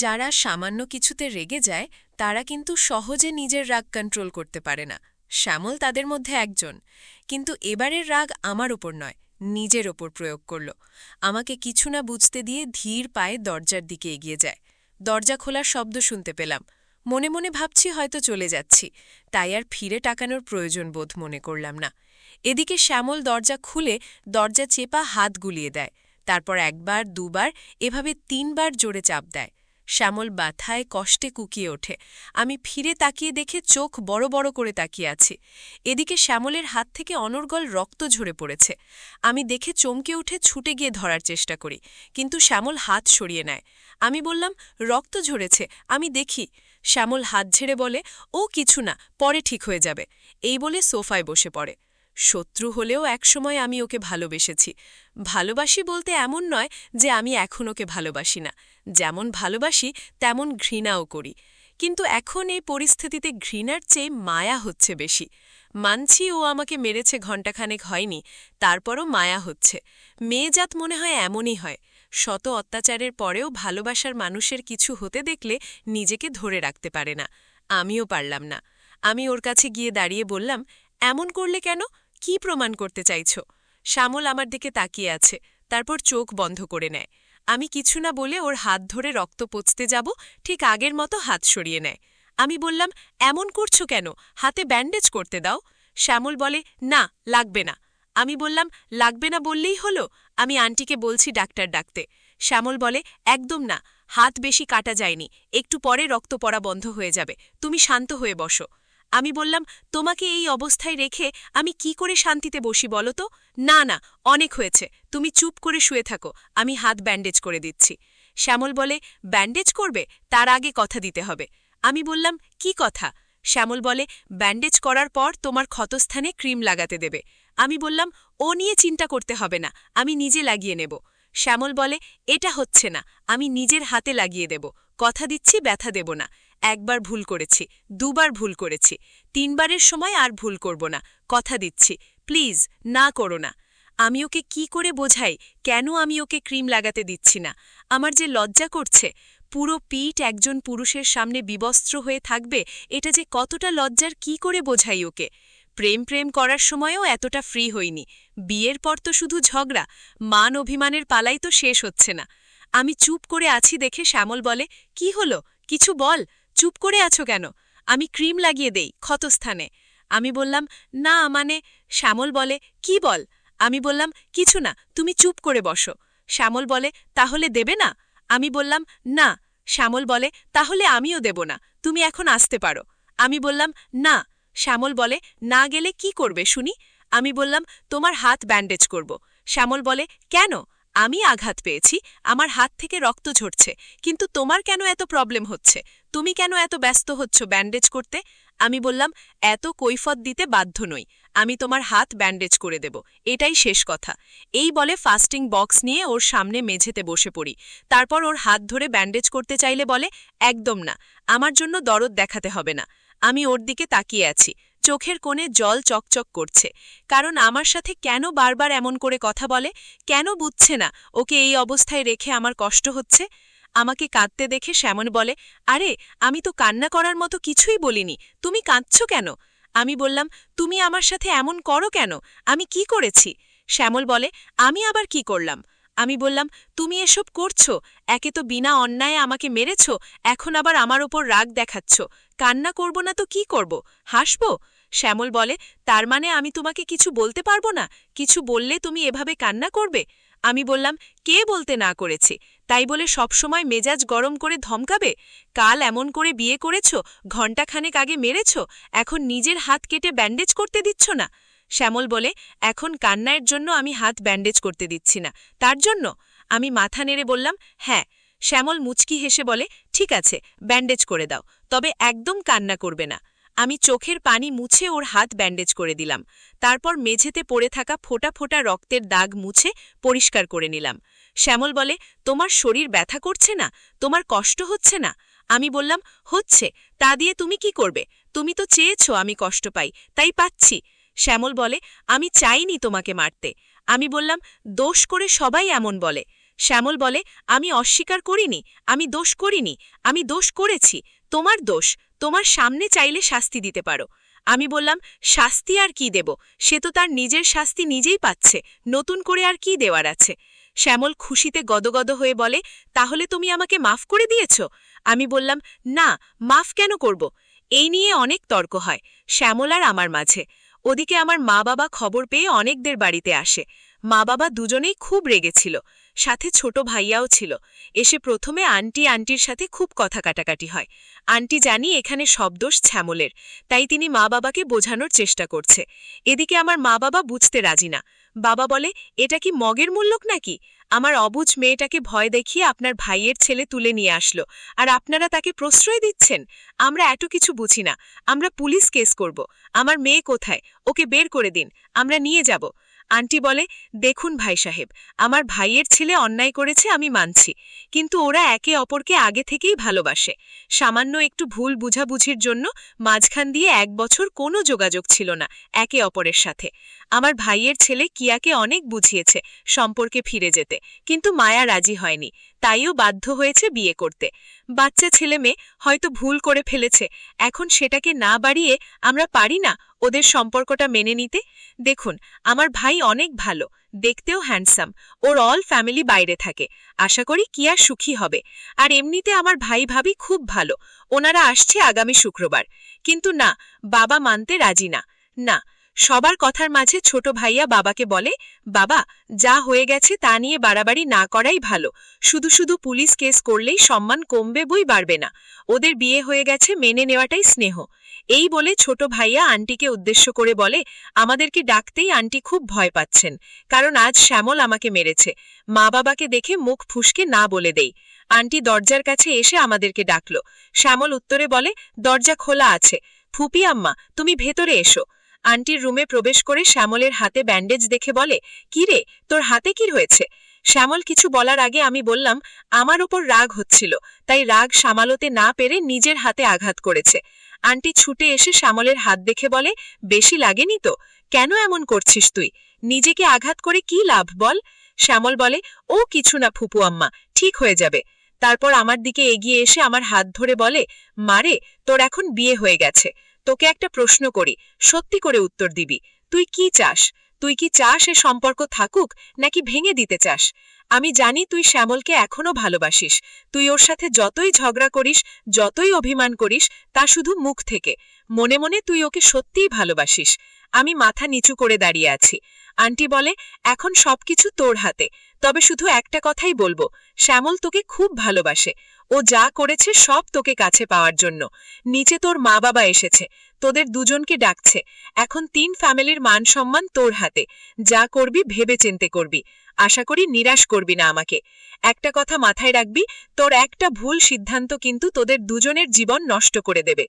যারা সামান্য কিছুতে রেগে যায় তারা কিন্তু সহজে নিজের রাগ কন্ট্রোল করতে পারে না। শ্যামল তাদের মধ্যে একজন। কিন্তু এবারের রাগ আমার ওপর নয়, নিজের ওপর প্রয়োগ করল। আমাকে কিছু না বুঝতে দিয়ে ধীর পায়ে দরজার দিকে এগিয়ে যায়। দরজা খোলার শব্দ শুনতে পেলাম। মনে মনে ভাবছি হয়তো চলে যাচ্ছি, তাই আর ফিরে তাকানোর প্রয়োজন বোধ মনে করলাম না। এদিকে শ্যামল দরজা খুলে দরজা চেপা হাত গুলিয়ে দেয়। তারপর একবার দুবার এভাবে 3বার জোরে চাপ দেয়। শ্যামল ব্যথায় কষ্টে কুকিয়ে ওঠে। আমি ফিরে তাকিয়ে দেখে চোখ বড় বড় করে তাকিয়ে আছি। এদিকে শ্যামলের হাত থেকে অনর্গল রক্ত ঝরে পড়েছে। আমি দেখে চমকে উঠে ছুটে গিয়ে ধরার চেষ্টা করি, কিন্তু শ্যামল হাত সরিয়ে নেয়। আমি বললাম, রক্ত ঝরেছে, আমি দেখি। শ্যামল হাত ঝেড়ে বলে, ও কিছু না, পরে ঠিক হয়ে যাবে। এই বলে সোফায় বসে পড়ে। শত্রু হলেও একসময় আমি ওকে ভালোবেসেছি। ভালোবাসি বলতে এমন নয় যে আমি এখন ওকে ভালোবাসি না। যেমন ভালোবাসি তেমন ঘৃণাও করি। কিন্তু এখন এই পরিস্থিতিতে ঘৃণার চেয়ে মায়া হচ্ছে বেশি। মানছি ও আমাকে মেরেছে ঘণ্টাখানেক হয়নি, তারপরও মায়া হচ্ছে। মেয়েজাত মনে হয় এমনই হয়। শত অত্যাচারের পরেও ভালোবাসার মানুষের কিছু হতে দেখলে নিজেকে ধরে রাখতে পারে না। আমিও পারলাম না। আমি ওর কাছে গিয়ে দাঁড়িয়ে বললাম, এমন করলে কেন? কি প্রমাণ করতে চাইছ? শ্যামল আমার দিকে তাকিয়ে আছে, তারপর চোখ বন্ধ করে নেয়। আমি কিছু না বলে ওর হাত ধরে রক্ত পোঁছতে যাব, ঠিক আগের মতো হাত সরিয়ে নেয়। আমি বললাম, এমন করছো কেন? হাতে ব্যান্ডেজ করতে দাও। শ্যামল বলে, না, লাগবে না। আমি বললাম, লাগবে না বললেই হলো, আমি আন্টিকে বলছি ডাক্তার ডাকতে। শ্যামল বলে, একদম না, হাত বেশি কাটা যায়নি, একটু পরে রক্ত পড়া বন্ধ হয়ে যাবে, তুমি শান্ত হয়ে বসো। আমি বললাম, তোমাকে এই অবস্থায় রেখে আমি কি করে শান্তিতে বসি বলো তো? না না, অনেক হয়েছে, তুমি চুপ করে শুয়ে থাকো, আমি হাত ব্যান্ডেজ করে দিচ্ছি। শ্যামল বলে, ব্যান্ডেজ করবে? তার আগে কথা দিতে হবে। আমি বললাম, কি কথা? শ্যামল বলে, ব্যান্ডেজ করার পর তোমার ক্ষতস্থানে ক্রিম লাগাতে দেবে। আমি বললাম, ও নিয়ে চিন্তা করতে হবে না, আমি নিজে লাগিয়ে নেব। শ্যামল বলে, এটা হচ্ছে না, আমি নিজের হাতে লাগিয়ে দেব, কথা দিচ্ছি ব্যথা দেব না। একবার ভুল করেছি, দুবার ভুল করেছি, 3বারের সময় আর ভুল করব না, কথা দিচ্ছি, প্লিজ না করো না। আমি ওকে কি করে বোঝাই কেন আমি ওকে ক্রিম লাগাতে দিচ্ছি না? আমার যে লজ্জা করছে। পুরো পিঠ একজন পুরুষের সামনে বিবস্ত্র হয়ে থাকবে, এটা যে কতটা লজ্জার, কি করে বোঝাই ওকে? প্রেম প্রেম করার সময়ও এতটা ফ্রি হইনি। বিয়ের পর তো শুধু ঝগড়া, মান অভিমানের পালাই তো শেষ হচ্ছে না। আমি চুপ করে আছি দেখে শ্যামল বলে, কি হলো, কিছু বল, চুপ করে আছো কেন? আমি ক্রিম লাগিয়ে দেই ক্ষতস্থানে। আমি বললাম, না মানে। শ্যামল বলে, কি বল? আমি বললাম, কিছু না, তুমি চুপ করে বসো। শ্যামল বলে, তাহলে দেবে না? আমি বললাম, না। শ্যামল বলে, তাহলে আমিও দেব না, তুমি এখন আসতে পারো। আমি বললাম, না। শ্যামল বলে, না গেলে কি করবে শুনি? আমি বললাম, তোমার হাত ব্যান্ডেজ করব। শ্যামল বলে, কেন? আমি আঘাত পেয়েছি, আমার হাত থেকে রক্ত ঝরছে, কিন্তু তোমার কেন এত প্রবলেম হচ্ছে? তুমি কেন এত ব্যস্ত হচ্ছ ব্যান্ডেজ করতে? আমি বললাম, এত কৈফত দিতে বাধ্য নই, আমি তোমার হাত ব্যান্ডেজ করে দেব, এটাই শেষ কথা। এই বলে ফাস্টিং বক্স নিয়ে ওর সামনে মেঝেতে বসে পড়ি। তারপর ওর হাত ধরে ব্যান্ডেজ করতে চাইলে বলে, একদম না, আমার জন্য দরদ দেখাতে হবে না। আমি ওর দিকে তাকিয়ে আছি, চোখের কোণে জল চকচক করছে। কারণ আমার সাথে কেন বারবার এমন করে কথা বলে? কেন বুঝছে না ওকে এই অবস্থায় রেখে আমার কষ্ট হচ্ছে? আমাকে কাঁদতে দেখে শ্যামল বলে, আরে আমি তো কান্না করার মতো কিছুই বলিনি, তুমি কাঁদছ কেন? আমি বললাম, তুমি আমার সাথে এমন করো কেন? আমি কি করেছি? শ্যামল বলে, আমি আবার কি করলাম? আমি বললাম, তুমি এসব করছো, একে তো বিনা অন্যায়ে আমাকে মেরেছ, এখন আবার আমার ওপর রাগ দেখাচ্ছ। কান্না করব না তো কি করব? হাসব? শ্যামল বলে, তার মানে আমি তোমাকে কিছু বলতে পারবো না? কিছু বললে তুমি এভাবে কান্না করবে? আমি বললাম, কে বলতে না করেছে? তাই বলে সবসময় মেজাজ গরম করে ধমকাবে? কাল এমন করে বিয়ে করেছ, ঘণ্টাখানেক আগে মেরেছ, এখন নিজের হাত কেটে ব্যান্ডেজ করতে দিচ্ছ না? শ্যামল বলে, এখন কান্নার জন্য আমি হাত ব্যান্ডেজ করতে দিচ্ছি না, তার জন্য? আমি মাথা নেড়ে বললাম, হ্যাঁ। শ্যামল মুচকি হেসে বলে, ঠিক আছে, ব্যান্ডেজ করে দাও, তবে একদম কান্না করবে না। আমি চোখের পানি মুছে ওর হাত ব্যান্ডেজ করে দিলাম। তারপর মেঝেতে পড়ে থাকা ফোঁটা ফোঁটা রক্তের দাগ মুছে পরিষ্কার করে নিলাম। শ্যামল বলে, তোমার শরীর ব্যথা করছে না? তোমার কষ্ট হচ্ছে না? আমি বললাম, হচ্ছে, তা দিয়ে তুমি কি করবে? তুমি তো চেয়েছ আমি কষ্ট পাই, তাই পাচ্ছি। শ্যামল বলে, আমি চাইনি তোমাকে মারতে। আমি বললাম, দোষ করে সবাই এমন বলে। শ্যামল বলে, আমি অস্বীকার করিনি, আমি দোষ করিনি, আমি দোষ করেছি, তোমার দোষ, তোমার সামনে চাইলে শাস্তি দিতে পারো। আমি বললাম, শাস্তি আর কি দেব, সে তো তার নিজের শাস্তি নিজেই পাচ্ছে, নতুন করে আর কি দেওয়ার আছে। শ্যামল খুশিতে গদগদ হয়ে বলে, তাহলে তুমি আমাকে মাফ করে দিয়েছ? আমি বললাম, না, মাফ কেন করব? এই নিয়ে অনেক তর্ক হয় শ্যামল আর আমার মাঝে। ওদিকে আমার মা বাবা খবর পেয়ে অনেকদের বাড়িতে আসে। মা বাবা দুজনেই খুব রেগেছিল, সাথে ছোট ভাইয়াও ছিল। এসে প্রথমে আন্টির সাথে খুব কথা কাটাকাটি হয়। আন্টি জানি এখানে সব দোষ শ্যামলের, তাই তিনি মা বাবাকে বোঝানোর চেষ্টা করছে। এদিকে আমার মা বাবা বুঝতে রাজি না। বাবা বলে, এটা কি মগের মুল্লুক নাকি? আমার অবুঝ মেয়েটাকে ভয় দেখিয়ে আপনার ভাইয়ের ছেলে তুলে নিয়ে আসলো, আর আপনারা তাকে প্রশ্রয় দিচ্ছেন? আমরা এত কিছু বুঝি না, আমরা পুলিশ কেস করব। আমার মেয়ে কোথায়? ওকে বের করে দিন, আমরা নিয়ে যাব। আন্টি বলে, দেখুন ভাই সাহেব, আমার ভাইয়ের ছেলে অন্যায় করেছে আমি মানছি, কিন্তু ওরা একে অপরকে আগে থেকেই ভালোবাসে। সামান্য একটু ভুল বুঝাবুঝির জন্য মাঝখান দিয়ে 1 বছর কোনো যোগাযোগ ছিল না একে অপরের সাথে। আমার ভাইয়ের ছেলে কিয়াকে অনেক বুঝিয়েছে সম্পর্কে ফিরে যেতে, কিন্তু মায়া রাজি হয়নি, তাইও বাধ্য হয়েছে বিয়ে করতে। বাচ্চা ছেলে মেয়ে হয়তো ভুল করে ফেলেছে, এখন সেটাকে না বাড়িয়ে আমরা পারি না ওদের সম্পর্কটা মেনে নিতে? দেখুন, আমার ভাই অনেক ভালো, দেখতেও হ্যান্ডসাম, ওর অল ফ্যামিলি বাইরে থাকে, আশা করি কিয়া সুখী হবে। আর এমনিতে আমার ভাই ভাবি খুব ভালো, ওনারা আসছে আগামী শুক্রবার। কিন্তু না, বাবা মানতে রাজি না। না, সবার কথার মাঝে ছোট ভাইয়া বাবাকে বলে, বাবা, যা হয়ে গেছে তা নিয়ে বাড়াবাড়ি না করাই ভালো, শুধু শুধু পুলিশ কেস করলেই সম্মান কমবে বই বাড়বে না, ওদের বিয়ে হয়ে গেছে মেনে নেওয়াটাই স্নেহ। এই বলে ছোট ভাইয়া আন্টিকে উদ্দেশ্য করে বলে, আমাদেরকে ডাকতেই আন্টি খুব ভয় পাচ্ছেন, কারণ আজ শ্যামল আমাকে মেরেছে। মা বাবাকে দেখে মুখ ফুসকে না বলে দেই। আন্টি দরজার কাছে এসে আমাদেরকে ডাকল। শ্যামল উত্তরে বলে, দরজা খোলা আছে, ফুপি আম্মা তুমি ভেতরে এসো। আন্টির রুমে প্রবেশ করে শ্যামলের হাতে ব্যান্ডেজ দেখে বলে, কি রে, তোর হাতে কি হয়েছে? শ্যামল কিছু বলার আগে আমি বললাম, আমার ওপর রাগ হচ্ছিল, তাই রাগ সামালতে না পেরে নিজের হাতে আঘাত করেছে। আন্টি ছুটে এসে শ্যামলের হাত দেখে বলে, বেশি লাগেনি তো? কেন এমন করছিস তুই? নিজেকে আঘাত করে কি লাভ বল? শ্যামল বলে, ও কিছু না ফুপু আম্মা, ঠিক হয়ে যাবে। তারপর আমার দিকে এগিয়ে এসে আমার হাত ধরে বলে, মারে, তোর এখন বিয়ে হয়ে গেছে, তোকে একটা প্রশ্ন করি, সত্যি করে উত্তর দিবি। তুই কি চাস? তুই কি চাস এ সম্পর্ক থাকুক, নাকি ভেঙে দিতে চাস? আমি জানি তুই শ্যামলকে এখনো ভালোবাসিস, তুই ওর সাথে যতই ঝগড়া করিস, যতই অভিমান করিস, তা শুধু মুখ থেকে, মনে মনে তুই ওকে সত্যিই ভালোবাসিস। আমি মাথা নিচু করে দাঁড়িয়ে আছি। আন্টি বলে, এখন সবকিছু তোর হাতে, তবে শুধু একটা কথাই বলবো, শ্যামল তোকে খুব ভালোবাসে, ও যা করেছে সব তোকে কাছে পাওয়ার জন্য। নিচে তোর মা বাবা এসেছে, তোদের দুজনকে ডাকছে, এখন 3 ফ্যামিলির মান সম্মান তোর হাতে, যা করবি ভেবে চিন্তে করবি, আশা করি নিরাশ করবি না আমাকে। একটা কথা মাথায় রাখবি, তোর একটা ভুল সিদ্ধান্ত কিন্তু তোদের দুজনের জীবন নষ্ট করে দেবে।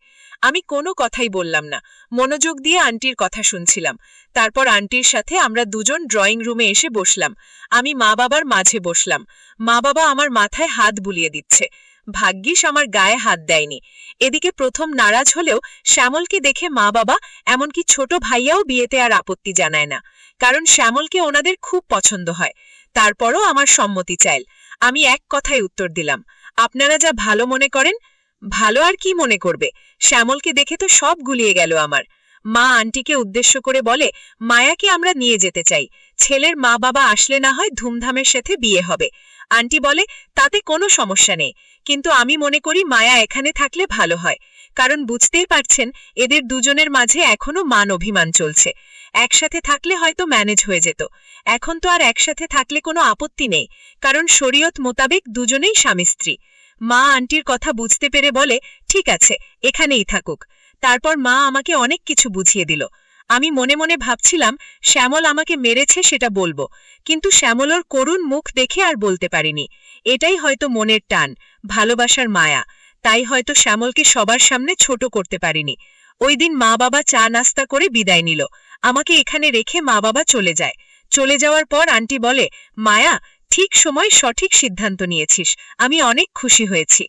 আমি কোনো কথাই বললাম না, মনোযোগ দিয়ে আন্টির কথা শুনছিলাম। তারপর আন্টির সাথে আমরা দুজন ড্রয়িং রুমে এসে বসলাম। আমি মা বাবার মাঝে বসলাম। মা বাবা আমার মাথায় হাত বুলিয়ে দিচ্ছে। ভাগ্যিস আমার গায়ে হাত দেয়নি। এদিকে প্রথম নারাজ হলেও শ্যামলকে দেখে মা বাবা, এমনকি ছোট ভাইয়াও বিয়েতে আর আপত্তি জানায় না, কারণ শ্যামলকে ওনাদের খুব পছন্দ হয়। তারপরও আমার সম্মতি চাইল। আমি এক কথায় উত্তর দিলাম, আপনারা যা ভালো মনে করেন। ভালো আর কি মনে করবে? শ্যামলকে দেখে তো সব গুলিয়ে গেল আমার। মা আন্টিকে উদ্দেশ্য করে বলে, মায়াকে আমরা নিয়ে যেতে চাই, ছেলের মা বাবা আসলে না হয় ধুমধামের সাথে বিয়ে হবে। আন্টি বলে, তাতে কোনো সমস্যা নেই, কিন্তু আমি মনে করি মায়া এখানে থাকলে ভালো হয়, কারণ বুঝতেই পারছেন এদের দুজনের মাঝে এখনো মান অভিমান চলছে। একসাথে থাকলে হয়তো ম্যানেজ হয়ে যেত, এখন তো আর একসাথে থাকলে কোনো আপত্তি নেই, কারণ শরীয়ত মোতাবেক দুজনেই স্বামী স্ত্রী। মা আন্টির কথা বুঝতে পেরে বলে, ঠিক আছে, এখানেই থাকুক। তারপর মা আমাকে অনেক কিছু বুঝিয়ে দিল। আমি মনে মনে ভাবছিলাম শ্যামল আমাকে মেরেছে সেটা বলবো, কিন্তু শ্যামলর করুণ মুখ দেখে আর বলতে পারিনি। এটাই হয়তো মনের টান, ভালোবাসার মায়া, তাই হয়তো শ্যামলকে সবার সামনে ছোট করতে পারিনি। ওই দিন মা বাবা চা নাস্তা করে বিদায় নিল, আমাকে এখানে রেখে মা বাবা চলে যায়। চলে যাওয়ার পর আন্টি বলে, মায়া, ঠিক সময় সঠিক সিদ্ধান্ত নিয়েছিস, আমি অনেক খুশি হয়েছি।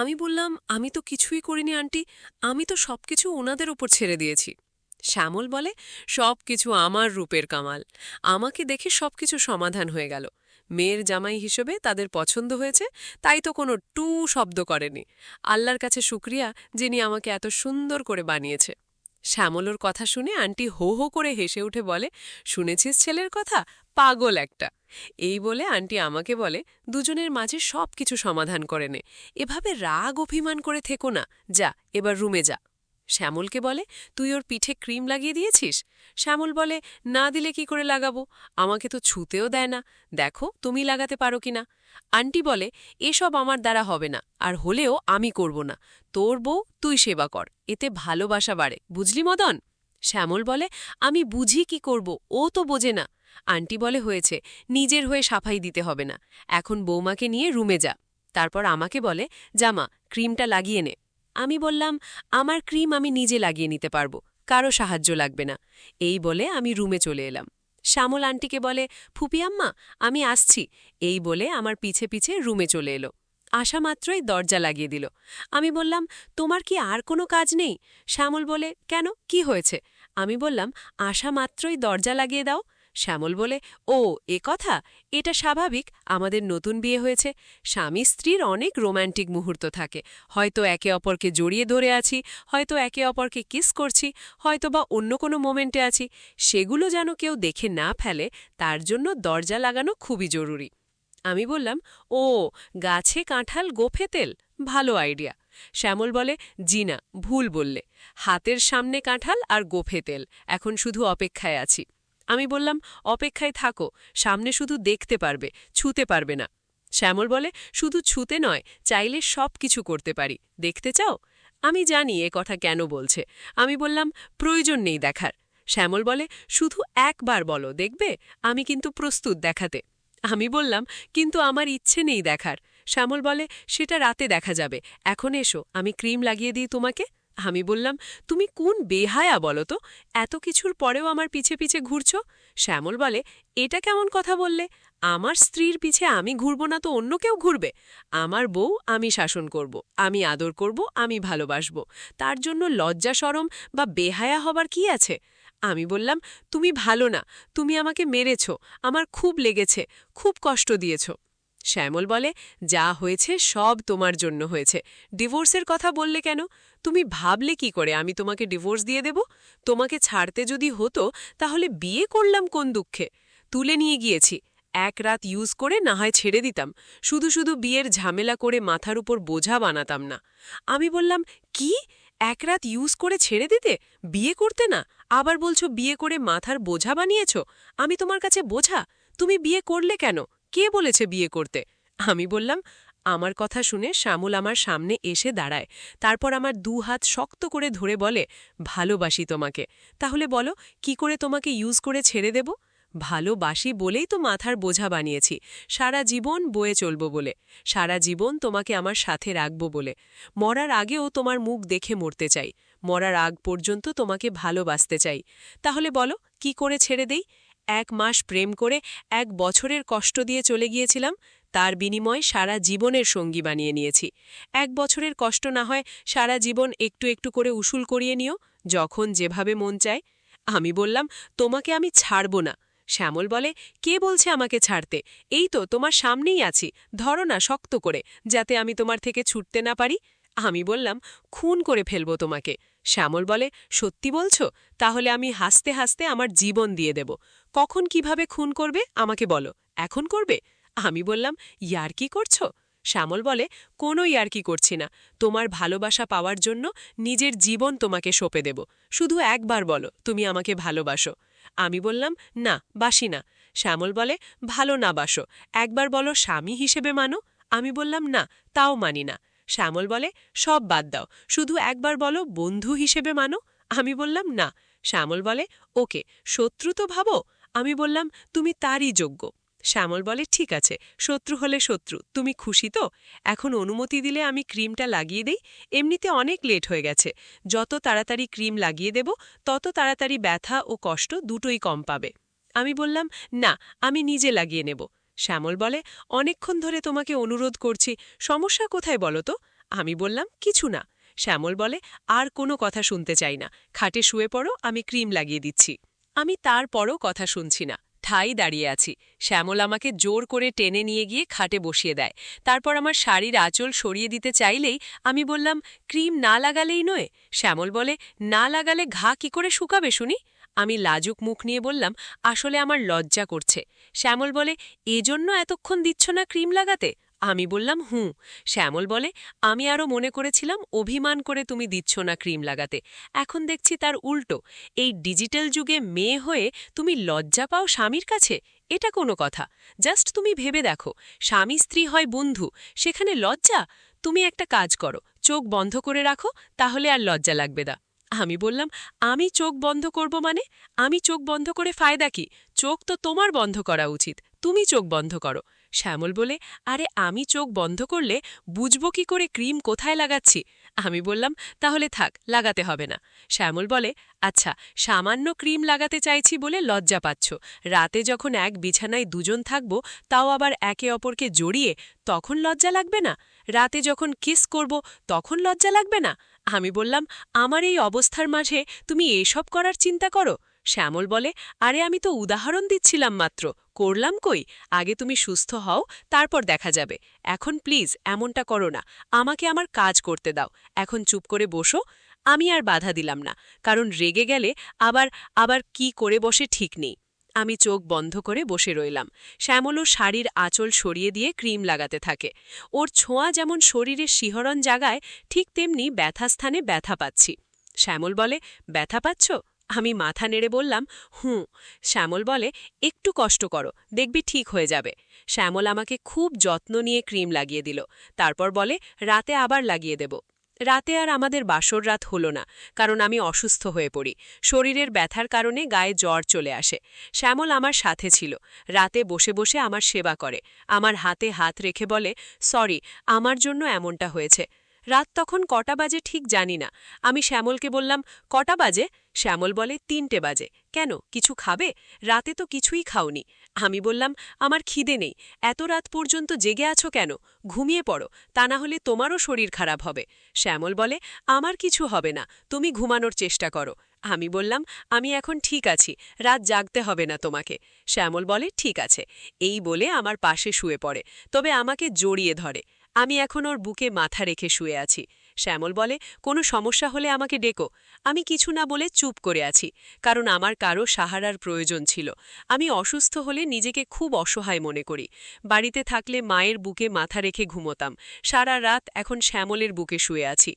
আমি বললাম, আমি তো কিছুই করিনি আন্টি, আমি তো সবকিছু ওনাদের ওপর ছেড়ে দিয়েছি। শ্যামল বলে, সবকিছু আমার রূপের কামাল, আমাকে দেখে সবকিছু সমাধান হয়ে গেল। মেয়ের জামাই হিসেবে তাদের পছন্দ হয়েছে, তাই তো কোনো টু শব্দ করেনি। আল্লাহর কাছে শুক্রিয়া, যিনি আমাকে এত সুন্দর করে বানিয়েছে। শ্যামলোর কথা শুনে আন্টি হো হো করে হেসে উঠে বলে, শুনেছিস ছেলের কথা, পাগল একটা। এই বলে আন্টি আমাকে বলে, দুজনের মাঝে সব কিছু সমাধান করে নে, এভাবে রাগ অভিমান করে থেকো না, যা এবার রুমে যা। শ্যামলকে বলে, তুই ওর পিঠে ক্রিম লাগিয়ে দিয়েছিস? শ্যামল বলে, না দিলে কি করে লাগাবো, আমাকে তো ছুতেও দেয় না, দেখো তুমি লাগাতে পারো কিনা। আন্টি বলে, এসব আমার দ্বারা হবে না, আর হলেও আমি করব না, তোর বউ তুই সেবা কর, এতে ভালোবাসা বাড়ে, বুঝলি মদন? শ্যামল বলে, আমি বুঝি কি করব, ও তো বোঝে না। আন্টি বলে, হয়েছে, নিজের হয়ে সাফাই দিতে হবে না, এখন বৌমাকে নিয়ে রুমে যা। তারপর আমাকে বলে, জামা ক্রিমটা লাগিয়ে নে। আমি বললাম, আমার ক্রিম আমি নিজে লাগিয়ে নিতে পারবো, কারো সাহায্য লাগবে না। এই বলে আমি রুমে চলে এলাম। শ্যামল আন্টিকে বলে, ফুপি আম্মা আমি আসছি, এই বলে আমার পিছে পিছে রুমে চলে এলো। আসা মাত্রই দরজা লাগিয়ে দিল। আমি বললাম, তোমার কি আর কোনো কাজ নেই? শ্যামল বলে, কেন, কি হয়েছে? আমি বললাম, আসা মাত্রই দরজা লাগিয়ে দাও। শ্যামল বলে, ও এ কথা, এটা স্বাভাবিক, আমাদের নতুন বিয়ে হয়েছে, স্বামী স্ত্রীর অনেক রোম্যান্টিক মুহূর্ত থাকে, হয়তো একে অপরকে জড়িয়ে ধরে আছি, হয়তো একে অপরকে কিস করছি, হয়তো বা অন্য কোনো মোমেন্টে আছি, সেগুলো যেন কেউ দেখে না ফেলে, তার জন্য দরজা লাগানো খুবই জরুরি। আমি বললাম, ও গাছে কাঁঠাল গোফে তেল, ভালো আইডিয়া। শ্যামল বলে, জি না, ভুল বললে, হাতের সামনে কাঁঠাল আর গোফে তেল, এখন শুধু অপেক্ষায় আছি। আমি বললাম, অপেক্ষায় থাকো, সামনে শুধু দেখতে পারবে, ছুতে পারবে না। শ্যামল বলে, শুধু ছুতে নয়, চাইলে সব কিছু করতে পারি, দেখতে চাও? আমি জানি এ কথা কেন বলছে। আমি বললাম, প্রয়োজন নেই দেখার। শ্যামল বলে, শুধু একবার বলো, দেখবে, আমি কিন্তু প্রস্তুত দেখাতে। আমি বললাম, কিন্তু আমার ইচ্ছে নেই দেখার। শ্যামল বলে, সেটা রাতে দেখা যাবে, এখন এসো, আমি ক্রিম লাগিয়ে দিই তোমাকে। আমি বললাম, তুমি কোন বেহায়া বলো তো, এত কিছুর পরেও আমার পিছে পিছে ঘুরছ? শ্যামল বলে, এটা কেমন কথা বললে, আমার স্ত্রীর পিছে আমি ঘুরব না তো অন্য কেউ ঘুরবে? আমার বউ আমি শাসন করব, আমি আদর করব, আমি ভালোবাসব, তার জন্য লজ্জা শরম বা বেহায়া হবার কি আছে? আমি বললাম, তুমি ভালো না, তুমি আমাকে মেরেছ, আমার খুব লেগেছে, খুব কষ্ট দিয়েছ। শ্যামল বলে, যা হয়েছে সব তোমার জন্য হয়েছে, ডিভোর্সের কথা বললে কেন? তুমি ভাবলে কি করে আমি তোমাকে ডিভোর্স দিয়ে দেব? তোমাকে ছাড়তে যদি হতো তাহলে বিয়ে করলাম কোন দুঃখে? তুলে নিয়ে গিয়েছি, এক রাত ইউজ করে না হয় ছেড়ে দিতাম, শুধু শুধু বিয়ের ঝামেলা করে মাথার উপর বোঝা বানাতাম না। আমি বললাম, কি, এক রাত ইউজ করে ছেড়ে দিতে, বিয়ে করতে না? আবার বলছো বিয়ে করে মাথার বোঝা বানিয়েছ? আমি তোমার কাছে বোঝা? তুমি বিয়ে করলে কেন? কে বলেছে বিয়ে করতে? আমি বললাম, আমার কথা শুনে শ্যামল আমার সামনে এসে দাঁড়ায়, তারপর আমার হাত শক্ত করে ধরে বলে, ভালোবাসি তোমাকে, তাহলে বলো কি করে তোমাকে ইউজ করে ছেড়ে দেব? ভালোবাসি বলেই তো মাথার বোঝা বানিয়েছি, সারা জীবন বয়ে চলব বলে, সারা জীবন তোমাকে আমার সাথে রাখব বলে, মরার আগেও তোমার মুখ দেখে মরতে চাই, মরার আগ পর্যন্ত তোমাকে ভালোবাসতে চাই। তাহলে বলো কি করে ছেড়ে দেই? 1 মাস প্রেম করে 1 বছরের কষ্ট দিয়ে চলে গিয়েছিলাম, তার বিনিময়ে সারা জীবনের সঙ্গী বানিয়ে নিয়েছি। 1 বছরের কষ্ট না হয় সারা জীবন একটু একটু করে উসুল করিয়ে নিও, যখন যেভাবে মন চায়। আমি বললাম, তোমাকে আমি ছাড়ব না। শ্যামল বলে, কে বলছে আমাকে ছাড়তে, এই তো তোমার সামনেই আছি, ধরো না শক্ত করে, যাতে আমি তোমার থেকে ছুটতে না পারি। আমি বললাম, খুন করে ফেলব তোমাকে। শ্যামল বলে, সত্যি বলছো? তাহলে আমি হাসতে হাসতে আমার জীবন দিয়ে দেব। কখন কিভাবে খুন করবে আমাকে বলো, এখন করবে? আমি বললাম, ইয়ার্কি করছো? শ্যামল বলে, কোনো ইয়ার্কি করছি না, তোমার ভালোবাসা পাওয়ার জন্য নিজের জীবন তোমাকে সঁপে দেব, শুধু একবার বলো তুমি আমাকে ভালোবাসো। আমি বললাম, না, বাসি না। শ্যামল বলে, ভালো না বাসো, একবার বলো স্বামী হিসেবে মানো। আমি বললাম, না, তাও মানি না। শ্যামল বলে, সব বাদ দাও, শুধু একবার বলো বন্ধু হিসেবে মানো। আমি বললাম, না। শ্যামল বলে, ওকে, শত্রু তো ভাবো। আমি বললাম, তুমি তারই যোগ্য। শ্যামল বলে, ঠিক আছে, শত্রু হলে শত্রু, তুমি খুশি তো? এখন অনুমতি দিলে আমি ক্রিমটা লাগিয়ে দেই, এমনিতে অনেক লেট হয়ে গেছে, যত তাড়াতাড়ি ক্রিম লাগিয়ে দেব তত তাড়াতাড়ি ব্যথা ও কষ্ট দুটোই কম পাবে। আমি বললাম, না, আমি নিজে লাগিয়ে নেব। শ্যামল বলে, অনেকক্ষণ ধরে তোমাকে অনুরোধ করছি, সমস্যা কোথায় বলো তো? আমি বললাম, কিছু না। শ্যামল বলে, আর কোনো কথা শুনতে চাই না, খাটে শুয়ে পড়ো, আমি ক্রিম লাগিয়ে দিচ্ছি। আমি তারপরও কথা শুনছি না, ঠাই দাঁড়িয়ে আছি। শ্যামল আমাকে জোর করে টেনে নিয়ে গিয়ে খাটে বসিয়ে দেয়। তারপর আমার শাড়ির আঁচল সরিয়ে দিতে চাইলেই আমি বললাম, ক্রিম না লাগালেই নয়। শ্যামল বলে, না লাগালে ঘা কি করে শুকাবে শুনি? আমি লাজুক মুখ নিয়ে বললাম, আসলে আমার লজ্জা করছে। শ্যামল বলে, এজন্য এতক্ষণ দিচ্ছ না ক্রিম লাগাতে? আমি বললাম, হুঁ। শ্যামল বলে, আমি আরও মনে করেছিলাম অভিমান করে তুমি দিচ্ছ না ক্রিম লাগাতে। এখন দেখছি তার উল্টো। এই ডিজিটাল যুগে মেয়ে হয়ে তুমি লজ্জা পাও স্বামীর কাছে? এটা কোনো কথা? জাস্ট তুমি ভেবে দেখো, স্বামী স্ত্রী হয় বন্ধু, সেখানে লজ্জা? তুমি একটা কাজ করো, চোখ বন্ধ করে রাখো, তাহলে আর লজ্জা লাগবে না। আমি বললাম, আমি চোখ বন্ধ করব মানে? আমি চোখ বন্ধ করে ফায়দা কি? চোখ তো তোমার বন্ধ করা উচিত, তুমি চোখ বন্ধ করো। শ্যামল বলে, আরে আমি চোখ বন্ধ করলে বুঝবো কি করে ক্রিম কোথায় লাগাচ্ছি? আমি বললাম, তাহলে থাক, লাগাতে হবে না। শ্যামল বলে, আচ্ছা, সামান্য ক্রিম লাগাতে চাইছি বলে লজ্জা পাচ্ছ। রাতে যখন এক বিছানায় দুজন থাকব, তাও আবার একে অপরকে জড়িয়ে, তখন লজ্জা লাগবে না? রাতে যখন কিস করব, তখন লজ্জা লাগবে না? আমি বললাম, আমার এই অবস্থার মাঝে তুমি এসব করার চিন্তা করো? শ্যামল বলে, আরে আমি তো উদাহরণ দিচ্ছিলাম মাত্র, করলাম কই? আগে তুমি সুস্থ হও, তারপর দেখা যাবে। এখন প্লিজ এমনটা করো না, আমাকে আমার কাজ করতে দাও। এখন চুপ করে বসো। আমি আর বাধা দিলাম না, কারণ রেগে গেলে আবার আবার কি করে বসে ঠিক নেই। আমি চোখ বন্ধ করে বসে রইলাম। শ্যামলও শাড়ির আঁচল সরিয়ে দিয়ে ক্রিম লাগাতে থাকে। ওর ছোঁয়া যেমন শরীরের শিহরণ জাগায়, ঠিক তেমনি ব্যথাস্থানে ব্যথা পাচ্ছি। শ্যামল বলে, ব্যথা পাচ্ছ? আমি মাথা নেড়ে বললাম, হুঁ। শ্যামল বলে, একটু কষ্ট করো, দেখবি ঠিক হয়ে যাবে। শ্যামল আমাকে খুব যত্ন নিয়ে ক্রিম লাগিয়ে দিল। তারপর বলে, রাতে আবার লাগিয়ে দেব। রাতে আর আমাদের বাসর রাত হলো না, কারণ আমি অসুস্থ হয়ে পড়ি। শরীরের ব্যথার কারণে গায়ে জ্বর চলে আসে। শ্যামল আমার সাথে ছিল। রাতে বসে বসে আমার সেবা করে, আমার হাতে হাত রেখে বলে, সরি, আমার জন্য এমনটা হয়েছে। রাত তখন কটা বাজে ঠিক জানি না। আমি শ্যামলকে বললাম, কটা বাজে? শ্যামল বলে, 3টে বাজে। কেন, কিছু খাবে? রাতে তো কিছুই খাওনি। আমি বললাম, আমার খিদে নেই। এত রাত পর্যন্ত জেগে আছো কেন? ঘুমিয়ে পড়ো, তা না হলে তোমারও শরীর খারাপ হবে। শ্যামল বলে, আমার কিছু হবে না, তুমি ঘুমানোর চেষ্টা করো। আমি বললাম, আমি এখন ঠিক আছি, রাত জাগতে হবে না তোমাকে। শ্যামল বলে, ঠিক আছে। এই বলে আমার পাশে শুয়ে পড়ে, তবে আমাকে জড়িয়ে ধরে। আমি এখন ওর বুকে মাথা রেখে শুয়ে আছি। শ্যামল বলে, কোনো সমস্যা হলে আমাকে ডেকো। আমি কিছু না বলে চুপ করে আছি, কারণ আমার কারো সাহারার প্রয়োজন ছিল। আমি অসুস্থ হলে নিজেকে খুব অসহায় মনে করি। বাড়িতে থাকলে মায়ের বুকে মাথা রেখে ঘুমোতাম, সারা রাত এখন শ্যামলের বুকে শুয়ে আছি।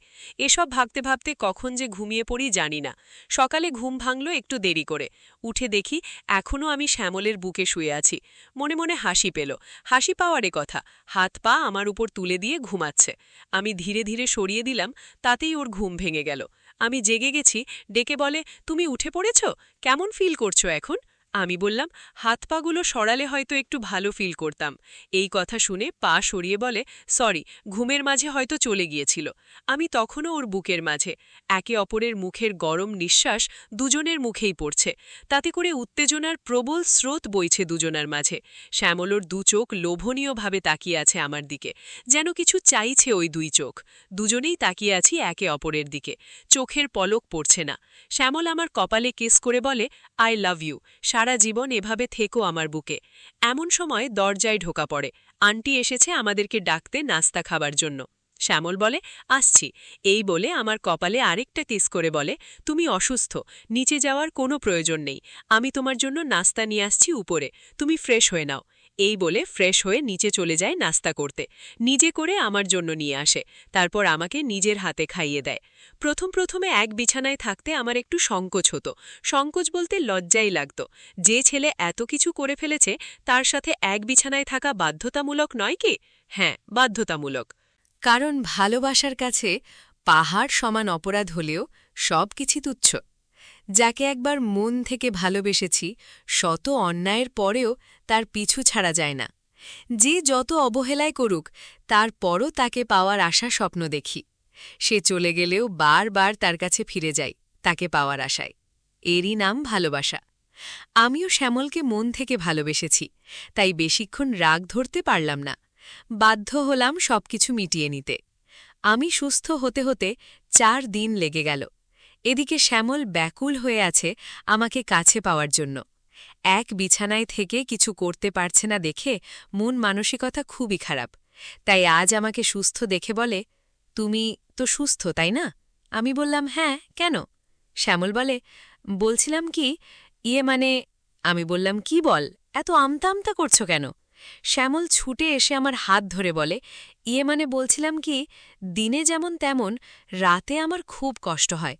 এসব ভাবতে ভাবতে কখন যে ঘুমিয়ে পড়ি জানি না। সকালে ঘুম ভাঙল একটু দেরি করে। উঠে দেখি এখনও আমি শ্যামলের বুকে শুয়ে আছি। মনে মনে হাসি পেল। হাসি পাওয়ারে কথা, হাত পা আমার উপর তুলে দিয়ে ঘুমাচ্ছে। আমি ধীরে ধীরে সরিয়ে দিলাম, তাতেই ওর ঘুম ভেঙে গেল। আমি জেগে গেছি, ডেকে বলে, তুমি উঠে পড়েছ? কেমন ফিল করছো এখন? আমি বললাম, হাত পাগুলো সরালে হয়তো একটু ভালো ফিল করতাম। এই কথা শুনে পা সরিয়ে বলে, সরি, ঘুমের মাঝে হয়তো চলে গিয়েছিল। আমি তখনও ওর বুকের মাঝে। একে অপরের মুখের গরম নিঃশ্বাস দুজনের মুখেই পড়ছে। তাতে করে উত্তেজনার প্রবল স্রোত বইছে দুজনার মাঝে। শ্যামলোর দু চোখ লোভনীয়ভাবে তাকিয়ে আছে আমার দিকে, যেন কিছু চাইছে ওই দুই চোখ। দুজনেই তাকিয়ে আছি একে অপরের দিকে, চোখের পলক পড়ছে না। শ্যামল আমার কপালে কিস করে বলে, আই লাভ ইউ, সারা জীবন এভাবে থেকো আমার বুকে। এমন সময় দরজায় ঢোকা পড়ে। আন্টি এসেছে আমাদেরকে ডাকতে নাস্তা খাবার জন্য। শ্যামল বলে, আসছি। এই বলে আমার কপালে আরেকটা কিস করে বলে, তুমি অসুস্থ, নিচে যাওয়ার কোনো প্রয়োজন নেই। আমি তোমার জন্য নাস্তা নিয়ে আসছি উপরে, তুমি ফ্রেশ হয়ে নাও। এই বলে ফ্রেশ হয়ে নিচে চলে যায় নাস্তা করতে। নিজে করে আমার জন্য নিয়ে আসে, তারপর আমাকে নিজের হাতে খাইয়ে দেয়। প্রথমে এক বিছানায় থাকতে আমার একটু সংকোচ হতো। সংকোচ বলতে লজ্জাই লাগত। যে ছেলে এত কিছু করে ফেলেছে, তার সাথে এক বিছানায় থাকা বাধ্যতামূলক নয় কি? হ্যাঁ, বাধ্যতামূলক। কারণ ভালোবাসার কাছে পাহাড় সমান অপরাধ হলেও সব কিছু তুচ্ছ। যাকে একবার মন থেকে ভালোবেসেছি, শত অন্যায়ের পরেও তার পিছু ছাড়া যায় না। যে যত অবহেলায় করুক, তারপরও তাকে পাওয়ার আশা স্বপ্ন দেখি। সে চলে গেলেও বারবার তার কাছে ফিরে যাই, তাকে পাওয়ার আশায়। এরই নাম ভালোবাসা। আমিও শ্যামলকে মন থেকে ভালোবেসেছি, তাই বেশিক্ষণ রাগ ধরতে পারলাম না। বাধ্য হলাম সবকিছু মিটিয়ে নিতে। আমি সুস্থ হতে হতে 4 দিন লেগে গেল। এদিকে শ্যামল ব্যাকুল হয়ে আছে আমাকে কাছে পাওয়ার জন্য। এক বিছানায় থেকে কিছু করতে পারছে না দেখে মন মানসিকতা খুবই খারাপ। তাই আজ আমাকে সুস্থ দেখে বলে, তুমি তো সুস্থ তাই না? আমি বললাম, হ্যাঁ, কেন? শ্যামল বলে, বলছিলাম কি, মানে। আমি বললাম, কি বল, এত আমতা আমতা করছো কেন? শ্যামল ছুটে এসে আমার হাত ধরে বলে, মানে বলছিলাম কি, দিনে যেমন তেমন রাতে আমার খুব কষ্ট হয়।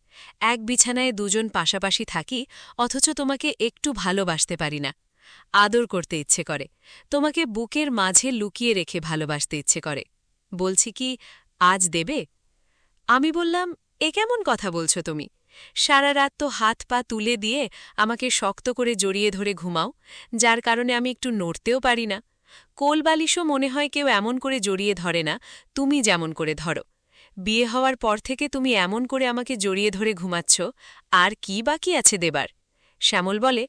এক বিছানায় দুজন পাশাপাশি থাকি, অথচ তোমাকে একটু ভালোবাসতে পারি না। আদর করতে ইচ্ছে করে, তোমাকে বুকের মাঝে লুকিয়ে রেখে ভালোবাসতে ইচ্ছে করে। বলছি কি, আজ দেবে? আমি বললাম, এ কেমন কথা বলছো তুমি? সারা রাত তো হাত পা তুলে দিয়ে আমাকে শক্ত করে জড়িয়ে ধরে ঘুমাও, যার কারণে আমি একটু নড়তেও পারি না। কোলবালিশও মনে হয় কেউ এমন করে জড়িয়ে ধরে না, তুমি যেমন করে ধরো। বিয়ে হওয়ার পর থেকে তুমি এমন করে আমাকে জড়িয়ে ধরে ঘুমাচ্ছ, আর কি বাকি আছে দেবার? শ্যামল বলে,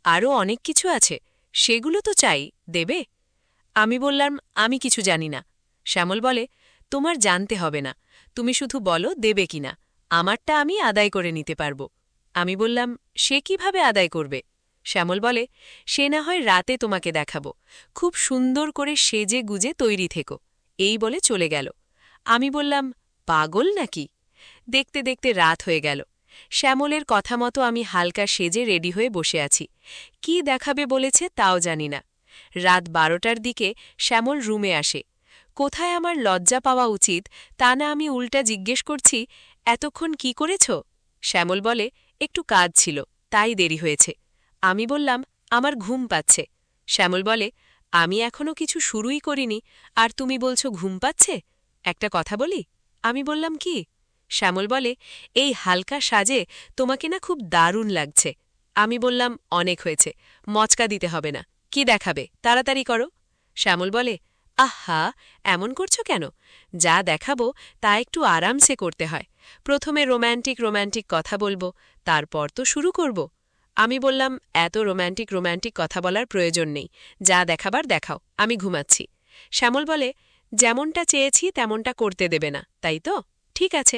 আরও অনেক কিছু আছে, সেগুলো তো চাই, দেবে? আমি বললাম, আমি কিছু জানি না। শ্যামল বলে, তোমার জানতে হবে না, তুমি শুধু বলো দেবে কিনা, আমারটা আমি আদায় করে নিতে পারব। আমি বললাম, সে কিভাবে আদায় করবে? শ্যামল বলে, সে না হয় রাতে তোমাকে দেখাবো, খুব সুন্দর করে সেজে গুজে তৈরি থেকো। এই বলে চলে গেল। আমি বললাম, পাগল নাকি? দেখতে দেখতে রাত হয়ে গেল। শ্যামলের কথা মতো আমি হালকা সেজে রেডি হয়ে বসে আছি। কি দেখাবে বলেছে তাও জানি না। রাত 12টার দিকে শ্যামল রুমে আসে। কোথায় আমার লজ্জা পাওয়া উচিত তা না আমি উল্টা জিজ্ঞেস করছি, এতক্ষণ কি করেছ? শ্যামল বলে, একটু কাজ ছিল, তাই দেরি হয়েছে। আমি বললাম, আমার ঘুম পাচ্ছে। শ্যামল বলে, আমি এখনো কিছু শুরুই করিনি, আর তুমি বলছো ঘুম পাচ্ছে? একটা কথা বলি? আমি বললাম, কি? শ্যামল বলে, এই হালকা সাজে তোমাকে না খুব দারুণ লাগছে। আমি বললাম, অনেক হয়েছে, মচকা দিতে হবে না। কি দেখাবে, তাড়াতাড়ি করো। শ্যামল বলে, আহা, এমন করছো কেন? যা দেখাবো তা একটু আরামসে করতে হয়। প্রথমে রোম্যান্টিক রোম্যান্টিক কথা বলবো, তারপর তো শুরু করব। আমি বললাম, এত রোম্যান্টিক কথা বলার প্রয়োজন নেই, যা দেখাবার দেখাও, আমি ঘুমাচ্ছি। শ্যামল বলে, যেমনটা চেয়েছি তেমনটা করতে দেবে না, তাই তো? ঠিক আছে।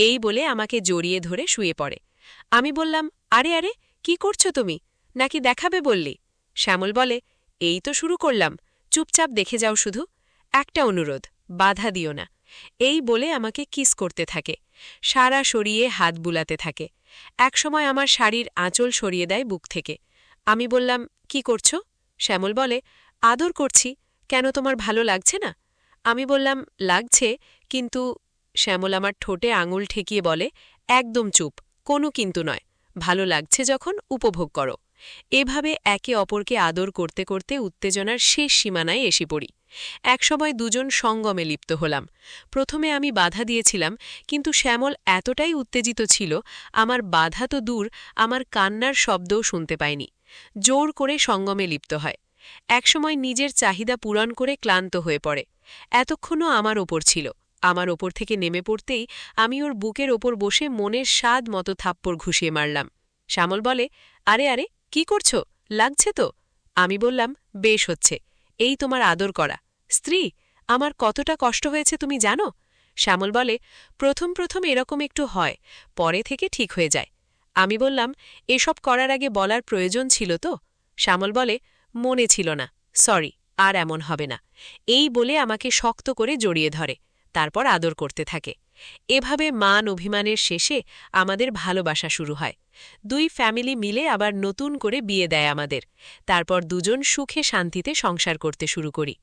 এই বলে আমাকে জড়িয়ে ধরে শুয়ে পড়ে। আমি বললাম, আরে আরে, কি করছো তুমি? নাকি দেখাবে বললি? শ্যামল বলে, এই তো শুরু করলাম, চুপচাপ দেখে যাও শুধু। একটা অনুরোধ, বাধা দিও না। এই বলে আমাকে কিস করতে থাকে, সারা সরিয়ে হাত বুলাতে থাকে। একসময় আমার শাড়ির আঁচল সরিয়ে দেয় বুক থেকে। আমি বললাম, কি করছো? শ্যামল বলে, আদর করছি। কেন, তোমার ভালো লাগছে না? আমি বললাম, লাগছে, কিন্তু। শ্যামল আমার ঠোঁটে আঙুল ঠেকিয়ে বলে, একদম চুপ, কোনো কিন্তু নয়। ভালো লাগছে যখন উপভোগ করো। এভাবে একে অপরকে আদর করতে করতে উত্তেজনার শেষ সীমানায় এসে পড়ি। একসময় দুজন সঙ্গমে লিপ্ত হলাম। প্রথমে আমি বাধা দিয়েছিলাম, কিন্তু শ্যামল এতটাই উত্তেজিত ছিল, আমার বাধা তো দূর, আমার কান্নার শব্দও শুনতে পায়নি। জোর করে সঙ্গমে লিপ্ত হয়। একসময় নিজের চাহিদা পূরণ করে ক্লান্ত হয়ে পড়ে। এতক্ষণও আমার ওপর ছিল। আমার ওপর থেকে নেমে পড়তেই আমি ওর বুকের ওপর বসে মনের স্বাদ মতো থাপ্পড় ঘুষিয়ে মারলাম। শ্যামল বলে, আরে আরে, কি করছো? লাগছে তো? আমি বললাম, বেশ হচ্ছে, এই তোমার আদর করা। স্ত্রী, আমার কতটা কষ্ট হয়েছে তুমি জানো? শ্যামল বলে, প্রথম প্রথম এরকম একটু হয়, পরে থেকে ঠিক হয়ে যায়। আমি বললাম, এসব করার আগে বলার প্রয়োজন ছিল তো? শ্যামল বলে, মনে ছিল না, সরি, আর এমন হবে না। এই বলে আমাকে শক্ত করে জড়িয়ে ধরে, তারপর আদর করতে থাকে। এভাবে মান অভিমানের শেষে আমাদের ভালোবাসা শুরু হয়। দুই ফ্যামিলি মিলে আবার নতুন করে বিয়ে দেয় আমাদের। তারপর দুজন সুখে শান্তিতে সংসার করতে শুরু করি।